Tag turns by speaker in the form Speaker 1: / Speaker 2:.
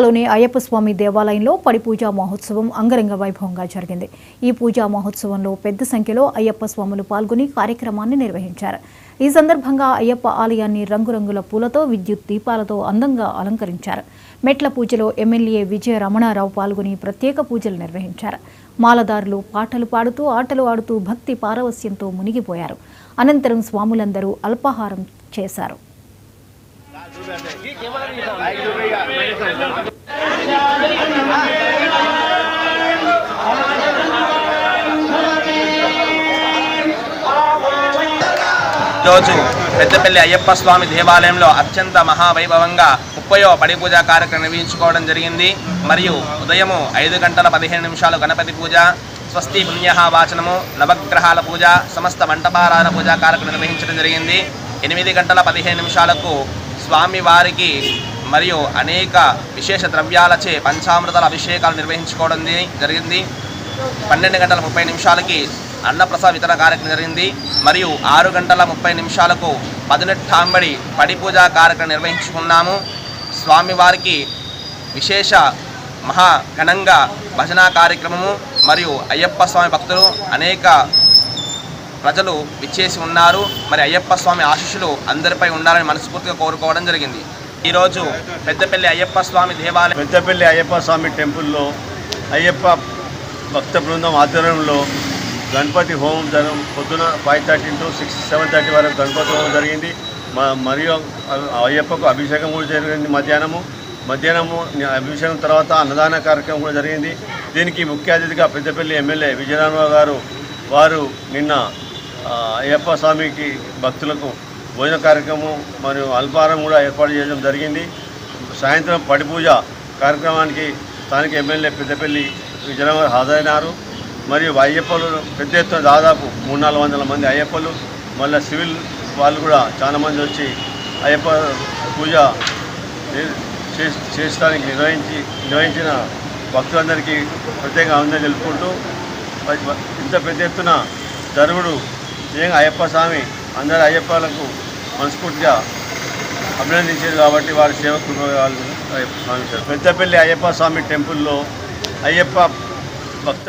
Speaker 1: లోని అయ్యప్ప స్వామి దేవాలయంలో పడి పూజా మహోత్సవం అంగరంగ వైభవంగా జరిగింది. ఈ పూజా మహోత్సవంలో పెద్ద సంఖ్యలో అయ్యప్ప స్వాములు పాల్గొని కార్యక్రమాన్ని నిర్వహించారు. ఈ సందర్భంగా అయ్యప్ప ఆలయాన్ని రంగురంగుల పూలతో, విద్యుత్ దీపాలతో అందంగా అలంకరించారు. మెట్ల పూజలో ఎమ్మెల్యే విజయ రమణారావు పాల్గొని ప్రత్యేక పూజలు నిర్వహించారు. మాలదారులు పాటలు పాడుతూ, ఆటలు ఆడుతూ భక్తి పారవస్యంతో మునిగిపోయారు. అనంతరం స్వాములందరూ అల్పాహారం చేశారు.
Speaker 2: రోజు పెద్దపల్లి అయ్యప్ప స్వామి దేవాలయంలో అత్యంత మహావైభవంగా 30వ పడి పూజా కార్యక్రమం నిర్వహించుకోవడం జరిగింది. మరియు ఉదయము 5 గంటల 15 నిమిషాలు గణపతి పూజ, స్వస్తి పుణ్యః వాచనము, నవగ్రహాల పూజ, సమస్త మంటపారాధన పూజా కార్యక్రమం నిర్వహించడం జరిగింది. 8 గంటల 15 నిమిషాలకు స్వామి వారికి మరియు అనేక విశేష ద్రవ్యాలచే పంచామృతాల అభిషేకాలు నిర్వహించుకోవడం జరిగింది. 12 గంటల 30 నిమిషాలకి అన్నప్రసాద వితరణ కార్యక్రమం జరిగింది. మరియు 6 గంటల 30 నిమిషాలకు 18 పడి పూజా కార్యక్రమం నిర్వహించుకున్నాము. స్వామివారికి విశేష మహా ఘనంగా భజన కార్యక్రమము మరియు అయ్యప్ప స్వామి భక్తులు అనేక ప్రజలు విచ్చేసి ఉన్నారు. మరి అయ్యప్ప స్వామి ఆశీస్సులు అందరిపై ఉండాలని మనస్ఫూర్తిగా కోరుకోవడం జరిగింది. ఈరోజు పెద్దపల్లి అయ్యప్ప స్వామి దేవాలయం,
Speaker 3: పెద్దపల్లి అయ్యప్ప స్వామి టెంపుల్లో అయ్యప్ప భక్త బృందం ఆధ్వర్యంలో గణపతి హోమం పొద్దున 5:30 to 7:30 వరకు గణపతి హోమం జరిగింది. మరియు అయ్యప్పకు అభిషేకం కూడా జరిగింది. మధ్యాహ్నము అభిషేకం తర్వాత అన్నదాన కార్యక్రమం కూడా జరిగింది. దీనికి ముఖ్య అతిథిగా పెద్దపల్లి ఎమ్మెల్యే విజయరామరావు గారు వారు నిన్న అయ్యప్ప స్వామికి భక్తులకు భోజన కార్యక్రమం మరియు అల్పాహారం కూడా ఏర్పాటు చేయడం జరిగింది. సాయంత్రం పడి పూజ కార్యక్రమానికి స్థానిక ఎమ్మెల్యే పెద్దపల్లి విజయరామరావు హాజరైనారు. మరియు అయ్యప్పలు పెద్ద ఎత్తున దాదాపు 300-400 మంది అయ్యప్పలు, మళ్ళీ సివిల్ వాళ్ళు కూడా చాలామంది వచ్చి అయ్యప్ప పూజ చేయడానికి నిర్వహించిన భక్తులందరికీ ప్రత్యేక ఆనందం తెలుపుకుంటూ ఇంత పెద్ద ఎత్తున జరుగుడు నిజంగా అయ్యప్ప స్వామి అందరి అయ్యప్పలకు మనస్ఫూర్తిగా అభినందించారు. కాబట్టి వారి సేవకులు వాళ్ళు అయ్యప్ప స్వామి పెద్దపల్లి అయ్యప్ప స్వామి టెంపుల్లో అయ్యప్ప భక్త